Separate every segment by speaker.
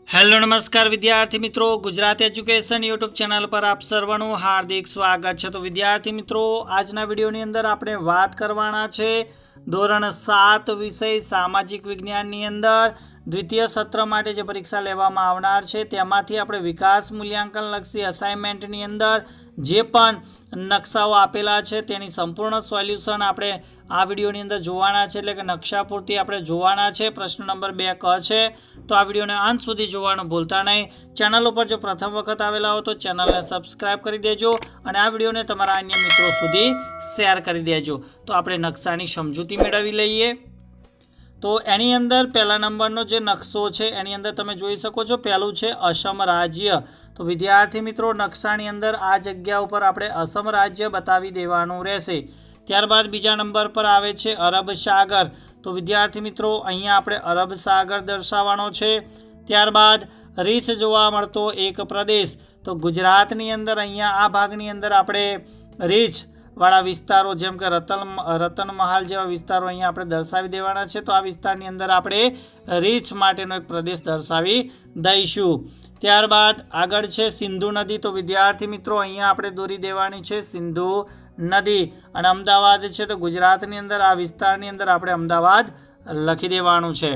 Speaker 1: Hello નમસ્કાર વિદ્યાર્થી મિત્રો, ગુજરાતી એજ્યુકેશન યુટ્યુબ ચેનલ પર આપ સર્વનું હાર્દિક સ્વાગત છે। તો વિદ્યાર્થી મિત્રો, આજના વિડીયોની અંદર આપણે વાત કરવાના છે ધોરણ 7 વિષય સામાજિક વિજ્ઞાનની અંદર દ્વિતીય સત્ર માટે જે પરીક્ષા લેવામાં આવનાર છે તેમાંથી આપણે વિકાસ મૂલ્યાંકન લક્ષી અસાઇનમેન્ટની અંદર જે પણ નકશાઓ આપેલા છે તેની સંપૂર્ણ સોલ્યુશન આપણે આ વિડીયોની અંદર જોવાના છે, એટલે કે નકશા પૂરતી આપણે જોવાના છે। પ્રશ્ન નંબર 2 ક છે, તો આ વિડીયોને અંત સુધી જોવાનું ભૂલતા નહીં। ચેનલ ઉપર જો પ્રથમ વખત આવેલા હો તો ચેનલને સબસ્ક્રાઇબ કરી દેજો અને આ વિડીયોને તમારા અન્ય મિત્રો સુધી શેર કરી દેજો। તો આપણે નકશાની સમજૂતી મેળવી લઈએ। તો એની અંદર પહેલા નંબરનો જે નકશો છે એની અંદર તમે જોઈ શકો છો, પહેલું છે અસમ રાજ્ય। તો વિદ્યાર્થી મિત્રો, નકશાની અંદર આ જગ્યા ઉપર આપણે અસમ રાજ્ય બતાવી દેવાનું રહેશે। ત્યારબાદ બીજા નંબર પર આવે છે અરબ સાગર। તો વિદ્યાર્થી મિત્રો, અહીંયા આપણે અરબ સાગર દર્શાવવાનો છે। ત્યારબાદ રીછ જોવા મળતો એક પ્રદેશ। તો ગુજરાતની અંદર અહીંયા આ ભાગની અંદર આપણે રીછ વાળા વિસ્તારો જેમ કે રતનમહાલ જેવા વિસ્તારો અહીંયા આપણે દર્શાવી દેવાના છે। તો આ વિસ્તારની અંદર આપણે રીછ માટેનો એક પ્રદેશ દર્શાવી દઈશું। ત્યારબાદ આગળ છે સિંધુ નદી। તો વિદ્યાર્થી મિત્રો, અહીંયા આપણે દોરી દેવાની છે સિંધુ નદી। અને અમદાવાદ છે, તો ગુજરાતની અંદર આ વિસ્તારની અંદર આપણે અમદાવાદ લખી દેવાનું છે।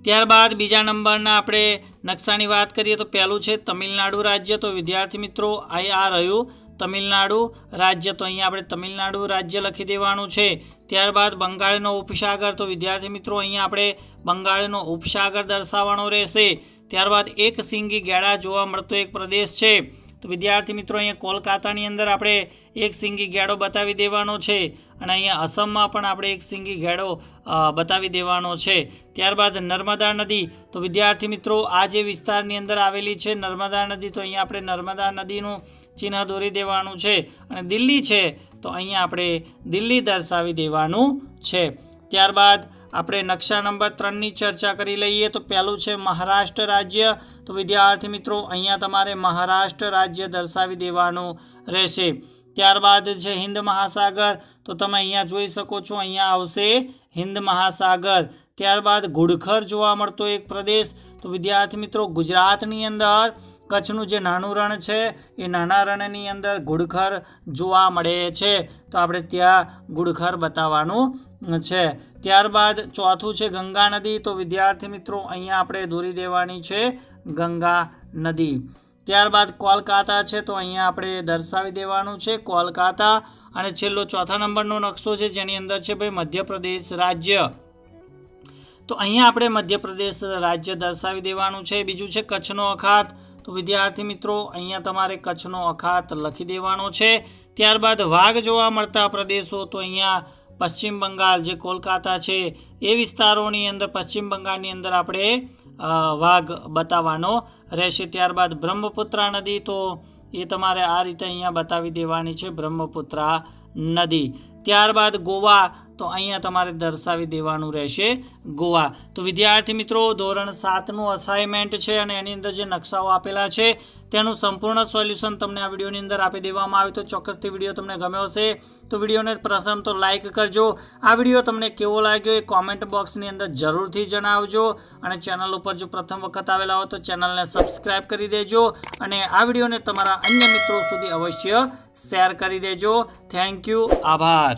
Speaker 1: ત્યારબાદ બીજા નંબરના આપણે નકશાની વાત કરીએ તો પહેલું છે તમિલનાડુ રાજ્ય। તો વિદ્યાર્થી મિત્રો, આ રહ્યું તમિલનાડુ રાજ્ય, તો અહીંયા આપણે તમિલનાડુ રાજ્ય લખી દેવાનું છે। ત્યારબાદ બંગાળનો ઉપસાગર। તો વિદ્યાર્થી મિત્રો, અહીંયા આપણે બંગાળનો ઉપસાગર દર્શાવવાનો રહેશે। ત્યારબાદ એક સિંગી ગેડા જોવા મળતો એક પ્રદેશ છે। તો વિદ્યાર્થી મિત્રો, અહીંયા કોલકાતાની અંદર આપણે એક સિંગી ગેડો બતાવી દેવાનો છે અને અહીંયા અસમમાં પણ આપણે એક સિંગી ગેડો બતાવી દેવાનો છે। ત્યારબાદ નર્મદા નદી। તો વિદ્યાર્થી મિત્રો, આ જે વિસ્તારની અંદર આવેલી છે નર્મદા નદી, તો અહીંયા આપણે નર્મદા નદીનું ચિહ્ન દોરી દેવાનું છે। અને દિલ્હી છે, તો અહીંયા આપણે દિલ્હી દર્શાવી દેવાનું છે। ત્યારબાદ આપણે નકશા નંબર 3ની ચર્ચા કરી લઈએ। તો પહેલું છે મહારાષ્ટ્ર રાજ્ય। તો વિદ્યાર્થી મિત્રો, અહીંયા તમારે મહારાષ્ટ્ર રાજ્ય દર્શાવી દેવાનું રહેશે। ત્યારબાદ છે હિન્દ મહાસાગર। તો તમે અહીંયા જોઈ શકો છો, અહીંયા આવશે હિન્દ મહાસાગર। ત્યારબાદ ઘુડખર જોવા મળતો એક પ્રદેશ। તો વિદ્યાર્થી મિત્રો, ગુજરાતની અંદર કચ્છનું જે નાનું રણ છે એ નાના રણની અંદર ઘુડખર જોવા મળે છે, તો આપણે ત્યાં ઘુડખર બતાવવાનું છે। ત્યારબાદ ચોથું છે ગંગા નદી। તો વિદ્યાર્થી મિત્રો, અહીંયા આપણે દોરી દેવાની છે ગંગા નદી। ત્યારબાદ કોલકાતા છે, તો અહીંયા આપણે દર્શાવી દેવાનું છે કોલકાતા। અને છેલ્લો ચોથા નંબરનો નકશો છે જેની અંદર છે ભાઈ મધ્યપ્રદેશ રાજ્ય। તો અહીંયા આપણે મધ્યપ્રદેશ રાજ્ય દર્શાવી દેવાનું છે। બીજું છે કચ્છનો અખાત। તો વિદ્યાર્થી મિત્રો, અહીંયા તમારે કચ્છનો અખાત લખી દેવાનો છે। ત્યારબાદ વાઘ જોવા મળતા પ્રદેશો। તો અહીંયા પશ્ચિમ બંગાળ જે કોલકાતા છે એ વિસ્તારોની અંદર પશ્ચિમ બંગાળની અંદર આપણે વાઘ બતાવવાનો રહેશે। ત્યારબાદ બ્રહ્મપુત્રા નદી। તો એ તમારે આ રીતે અહીંયા બતાવી દેવાની છે બ્રહ્મપુત્રા નદી। ત્યારબાદ ગોવા। તો અહીંયા તમારે દર્શાવી દેવાનું રહેશે ગોવા। તો વિદ્યાર્થી મિત્રો, ધોરણ 7નું અસાઇનમેન્ટ છે અને એની અંદર જે નકશાઓ આપેલા છે તેનું સંપૂર્ણ સોલ્યુશન તમને આ વિડીયોની અંદર આપી દેવામાં આવ્યું। તો ચોક્કસથી વિડીયો તમને ગમ્યો હશે તો વિડીયોને પ્રથમ તો લાઇક કરજો। આ વિડીયો તમને કેવો લાગ્યો એ કોમેન્ટ બોક્સની અંદર જરૂરથી જણાવજો અને ચેનલ ઉપર જો પ્રથમ વખત આવેલા હો તો ચેનલને સબસ્ક્રાઇબ કરી દેજો અને આ વિડીયોને તમારા અન્ય મિત્રો સુધી અવશ્ય શેર કરી દેજો। થેન્ક યુ, આભાર।